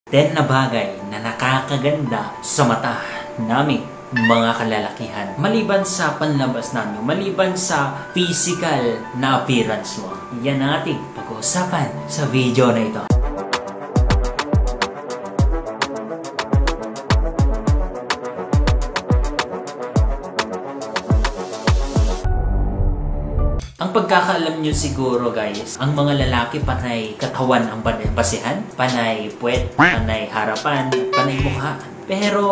10 na bagay na nakakaganda sa mata namin mga kalalakihan. Maliban sa panlabas namin, maliban sa physical na appearance mo. Yan ang ating pag-uusapan sa video na ito. Ang pagkakaalam nyo siguro guys, ang mga lalaki panay katawan ang basihan, panay puwet, panay harapan, panay mukha. Pero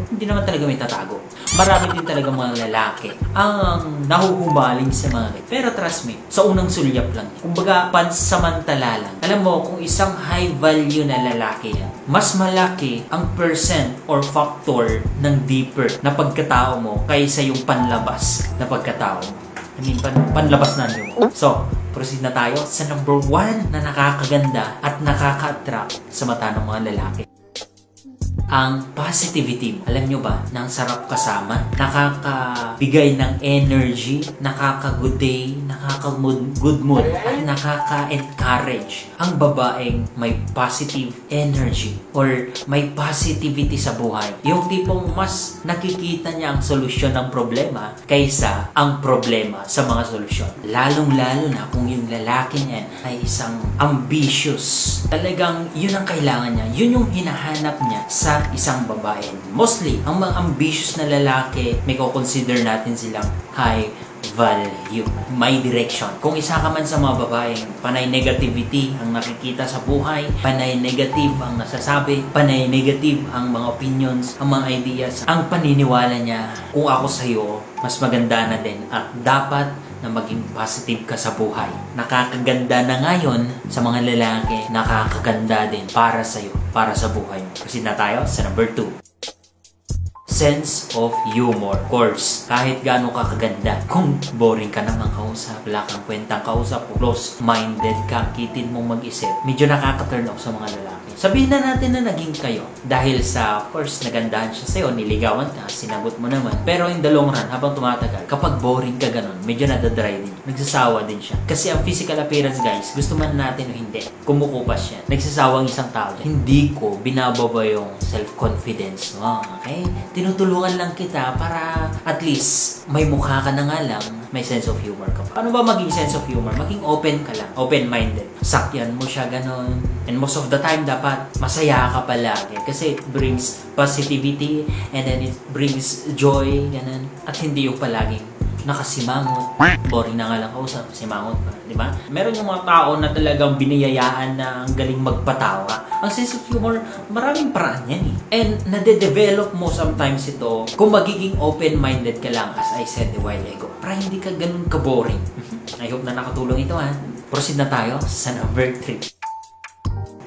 hindi naman talaga may tatago. Marami din talaga mga lalaki ang nahuhumaling sa mga ganito. Pero trust me, sa unang sulyap lang. Kumbaga pansamantala lang. Alam mo, kung isang high value na lalaki yan, mas malaki ang percent or factor ng deeper na pagkatao mo kaysa yung panlabas na pagkatao mo. Panlabas na nyo. So, proceed na tayo sa number 1 na nakakaganda at nakaka-attract sa mata ng mga lalaki. Ang positivity. Alam nyo ba, na ang sarap kasama, nakakabigay ng energy, nakaka-good day, nakaka-good mood, at nakaka-encourage ang babaeng may positive energy or may positivity sa buhay. Yung tipong mas nakikita niya ang solusyon ng problema kaysa ang problema sa mga solusyon. Lalong-lalo na kung yung lalaki niya ay isang ambitious. Talagang yun ang kailangan niya. Yun yung hinahanap niya sa isang babae. Mostly, ang mga ambitious na lalaki, may consider natin silang high value, may direction. Kung isa ka man sa mga babaeng panay negativity ang nakikita sa buhay, panay negative ang nasasabi, panay negative ang mga opinions, ang mga ideas, ang paniniwala niya, kung ako sa'yo, mas maganda na din at dapat na maging positive ka sa buhay. Nakakaganda na ngayon sa mga lalaki, nakakaganda din para sa'yo, para sa buhay mo. Proceed na tayo sa number 2. Sense of humor. Of course, kahit gaano ka kaganda, kung boring ka naman kausap, wala kang kwentang kausap, close-minded ka, kitin mong mag-isip, medyo nakaka-turn off sa mga lalaki. Sabihin na natin na naging kayo dahil sa first nagandahan siya sa'yo, niligawan ka, sinagot mo naman. Pero in the long run, habang tumatagal, kapag boring ka ganun, medyo nadadry din. Nagsasawa din siya. Kasi ang physical appearance guys, gusto man natin o hindi, kumukupas siya. Nagsasawang isang tao. Hindi ko binababa yung self-confidence mo. Okay? Tinutulungan lang kita para at least may mukha ka na nga lang, may sense of humor ka pa. Ano ba maging sense of humor? Maging open ka lang. Open-minded. Sakyan mo siya ganun. And most of the time, dapat masaya ka palagi. Kasi it brings positivity and then it brings joy. Ganun. At hindi yung palaging nakasimangot. Boring na nga lang kausap. Simangot pa. Diba? Meron yung mga tao na talagang biniyayaan na ang galing magpatawa. Ang sense of humor, maraming paraan yan eh. And nade-develop mo sometimes ito kung magiging open-minded ka lang, as I said a while ago. Para hindi ka ganun ka-boring. I hope na nakatulong ito ha. Proceed na tayo sa number 3.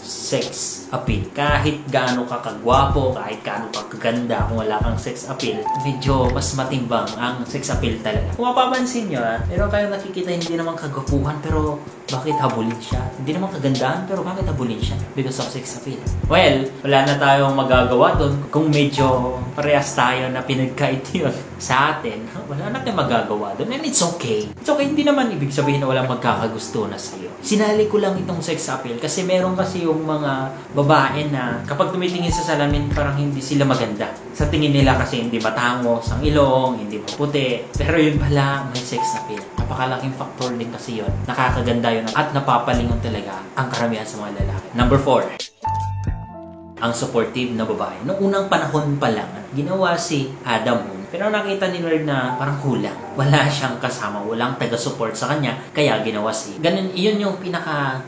Sex appeal. Kahit gaano ka kagwapo, kahit gaano ka kaganda, kung wala kang sex appeal, medyo mas matimbang ang sex appeal talaga. Kung mapapansin nyo meron kayong nakikita hindi naman kagwapuhan, pero bakit habulin siya? Hindi naman kagandahan, pero bakit habulin siya? Because of sex appeal. Well, wala na tayong magagawa doon. Kung medyo parehas tayo na pinagkait yun sa atin, wala na tayong magagawa doon. And it's okay. It's okay, hindi naman ibig sabihin na walang magkakagusto na sa'yo. Sinali ko lang itong sex appeal kasi meron kasi yung mga babae na kapag tumitingin sa salamin parang hindi sila maganda. Sa tingin nila kasi hindi matangos ang ilong, hindi maputi. Pero yun pala, may sex appeal. Napakalaking factor din kasi yun. Nakakaganda yun at napapalingon talaga ang karamihan sa mga lalaki. Number 4. Ang supportive na babae. Noong unang panahon pa lang, ginawa si Adam Moon. Pero nakita ni Lord na parang kulang. Wala siyang kasama, walang taga-support sa kanya, kaya ginawa si. Ganun, yun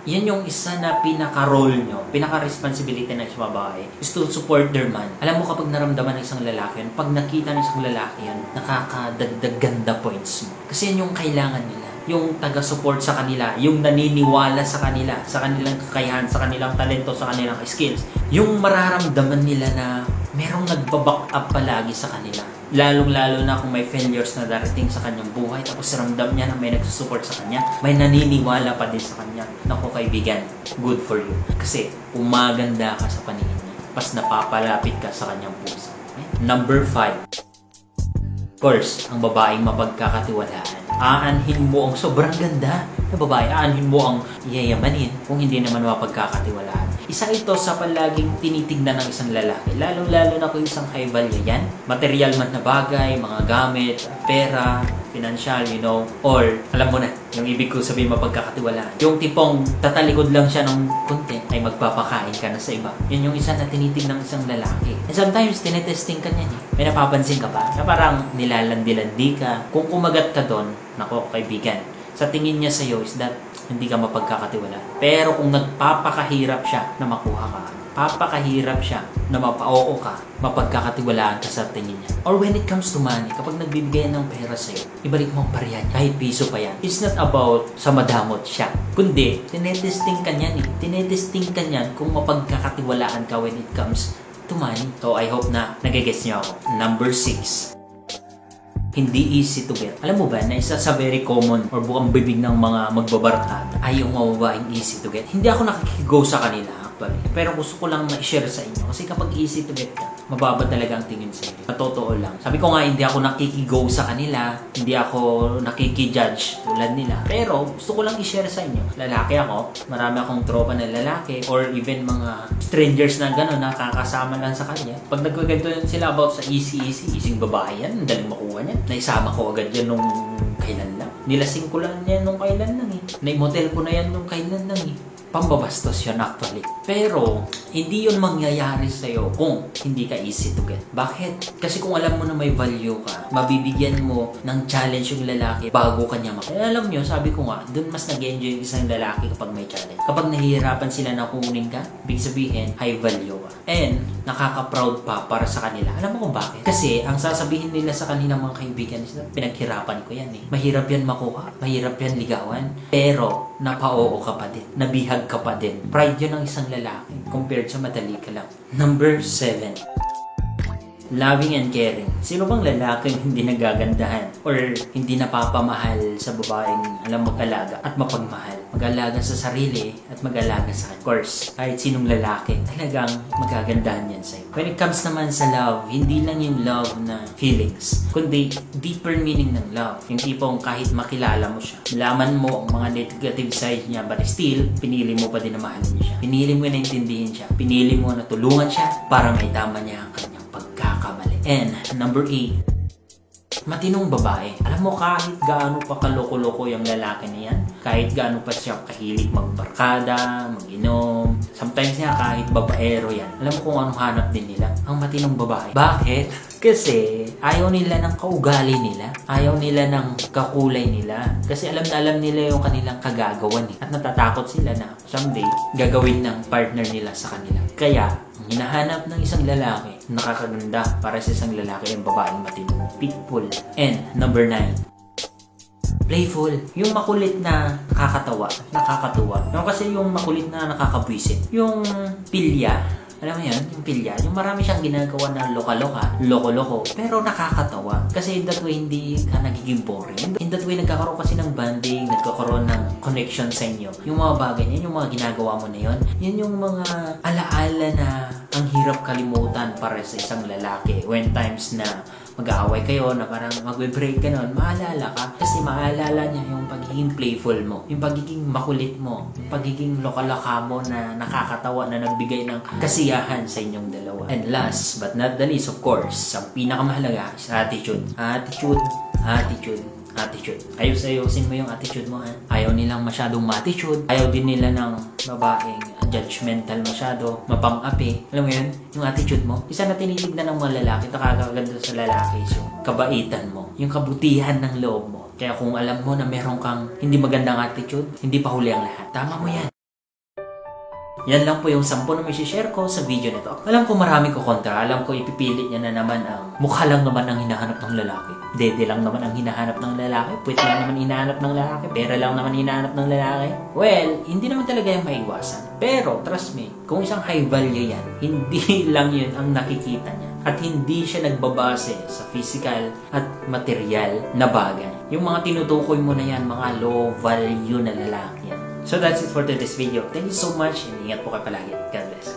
yung isa na pinaka-role nyo, pinaka-responsibility ng isang babae is to support their man. Alam mo kapag naramdaman ng isang lalaki yun, pag nakita ng isang lalaki yun, nakakadagdag ganda points mo. Kasi yun yung kailangan nila. Yung taga-support sa kanila, yung naniniwala sa kanila, sa kanilang kakayahan, sa kanilang talento, sa kanilang skills. Yung mararamdaman nila na merong nagbaback up palagi sa kanila. Lalong-lalo na kung may failures na darating sa kanyang buhay, tapos ramdam niya na may nagsusupport sa kanya, may naniniwala pa din sa kanya. Naku kaibigan, good for you. Kasi umaganda ka sa paningin niya, pas napapalapit ka sa kanyang puso. Okay? Number 5. Of course, ang babaeng mapagkakatiwalaan. Aanhin mo ang sobrang ganda na babae. Aanhin mo ang yayamanin kung hindi naman mapagkakatiwalaan. Isa ito sa palaging tinitignan ng isang lalaki. Lalo-lalo na kung isang high value yan. Material man na bagay, mga gamit, pera, financial, or alam mo na, yung ibig ko sabihin mapagkakatiwalaan. Yung tipong tatalikod lang siya ng konti ay magpapakain ka na sa iba. Yun yung isa na tinitignan ng isang lalaki. And sometimes, tinetesting ka niyan. May napapansin ka ba? Na parang nilalandi-landi ka. Kung kumagat ka doon, nako kaibigan, sa tingin niya sa'yo is that hindi ka mapagkakatiwalaan. Pero kung nagpapakahirap siya na makuha ka, papakahirap siya na mapa-oo ka, mapagkakatiwalaan ka sa tingin niya. Or when it comes to money, kapag nagbibigay ng pera sa'yo, ibalik mo ang pariyan, kahit piso pa yan. It's not about sa madamot siya. Kundi, tinetesting ka niyan eh. Tinetesting ka niyan kung mapagkakatiwalaan ka when it comes to money. So, I hope na nagigets niyo ako. Number 6. Hindi easy to get. Alam mo ba na isa sa very common or bukang bibig ng mga magbabarkada ay yung mababaeng easy to get. Hindi ako nakikigo sa kanila actually. Pero gusto ko lang ma-share sa inyo. Kasi kapag easy to get ka, mababa talaga ang tingin sa inyo. Totoo lang. Sabi ko nga, hindi ako nakikigo sa kanila. Hindi ako nakikijudge tulad nila. Pero gusto ko lang i-share sa inyo. Lalaki ako. Marami akong tropa na lalaki or even mga strangers na gano'n nakakasama lang sa kanya. Pag nagkagento sila about sa easy babae yan, daling makuha niyan. Naisama ko agad yan nung kailan lang. Nilasing ko lang yan nung kailan lang eh. Naimotel ko na yan nung kailan lang eh. Pambabastos yun actually. Pero, hindi yun mangyayari sa'yo kung hindi ka easy to get. Bakit? Kasi kung alam mo na may value ka, mabibigyan mo ng challenge yung lalaki bago kanya makuha. Alam nyo, sabi ko nga, dun mas nag-enjoy yung isang lalaki kapag may challenge. Kapag nahihirapan sila na kunin ka, big sabihin, high value ka. And, nakaka-proud pa para sa kanila. Alam mo kung bakit? Kasi, ang sasabihin nila sa kanilang mga kaibigan is na pinaghirapan ko yan eh. Mahirap yan makuha, mahirap yan ligawan, pero napa-oo ka pa din. Nabihag ka pa din. Pride yun ng isang lalaki compared sa madali ka lang. Number 7. Loving and caring. Sino bang lalaking hindi nagagandahan or hindi napapamahal sa babaeng alam mag-alaga at mapagmahal? Mag-alaga sa sarili at mag-alaga sa of course, kahit sinong lalaki, talagang magagandahan yan sa'yo. When it comes naman sa love, hindi lang yung love na feelings, kundi deeper meaning ng love. Yung tipong kahit makilala mo siya, malaman mo ang mga negative side niya, but still, pinili mo pa din na mahalin siya. Pinili mo na intindihin siya. Pinili mo na tulungan siya para maitama niya ang kanyang pagkakamali. And number 8. Matinong babae. Alam mo, kahit gaano pa kaloko-loko yung lalaki na yan, kahit gaano pa siya kahilig magbarkada, mag-inom, sometimes niya kahit babaero yan, alam mo kung anong hanap din nila? Ang matinong babae. Bakit? Kasi ayaw nila ng kaugali nila. Ayaw nila ng kakulay nila. Kasi alam na alam nila yung kanilang kagagawan eh. At natatakot sila na someday gagawin ng partner nila sa kanila. Kaya, ang hinahanap ng isang lalaki, nakakaganda para sa isang lalaki yung babaeng matino. Pitbull. And number 9. Playful. Yung makulit na nakakatawa, nakakatuwa. Yung kasi yung makulit na nakakabwisit. Yung pilya. Alam mo yan? Yung pilya. Yung marami siyang ginagawa na loka-loka, loko-loko, pero nakakatawa. Kasi in that way, hindi ka nagiging boring. In that way, nagkakaroon kasi ng banding, nagkakaroon ng connection sa inyo. Yung mga bagay niyan, yung mga ginagawa mo na yun, yun yung mga alaala na ang hirap kalimutan para sa isang lalaki. When times na mag-aaway kayo, na parang mag-break ka nun, maalala ka. Kasi maalala niya yung pagiging playful mo, yung pagiging makulit mo, yung pagiging loka-loka mo na nakakatawa, na nagbigay ng kasiyahan sa inyong dalawa. And last but not the least, of course, ang pinakamahalaga is attitude. Attitude. Ayos-ayosin mo yung attitude mo, ha? Ayaw nilang masyadong ma-attitude. Ayaw din nila ng babaeng judgmental masyado, mapang-api. Alam mo yun? Yung attitude mo. Isa na tinitignan ng mga lalaki, nakakaganda sa lalaki is yung kabaitan mo. Yung kabutihan ng loob mo. Kaya kung alam mo na meron kang hindi magandang attitude, hindi pa huli ang lahat. Tama mo yan. Yan lang po yung 10 na may share ko sa video na to. Alam ko marami ko kontra. Alam ko ipipilit niya na naman ang mukha lang naman ang hinahanap ng lalaki. Dede lang naman ang hinahanap ng lalaki. Puwet lang naman hinahanap ng lalaki. Pera lang naman hinahanap ng lalaki. Well, hindi naman talaga yung maiwasan. Pero, trust me, kung isang high value yan, hindi lang yun ang nakikita niya. At hindi siya nagbabase sa physical at material na bagay. Yung mga tinutukoy mo na yan, mga low value na lalaki yan. So that's it for today's video. Thank you so much and ingat po kayo palagi. God bless.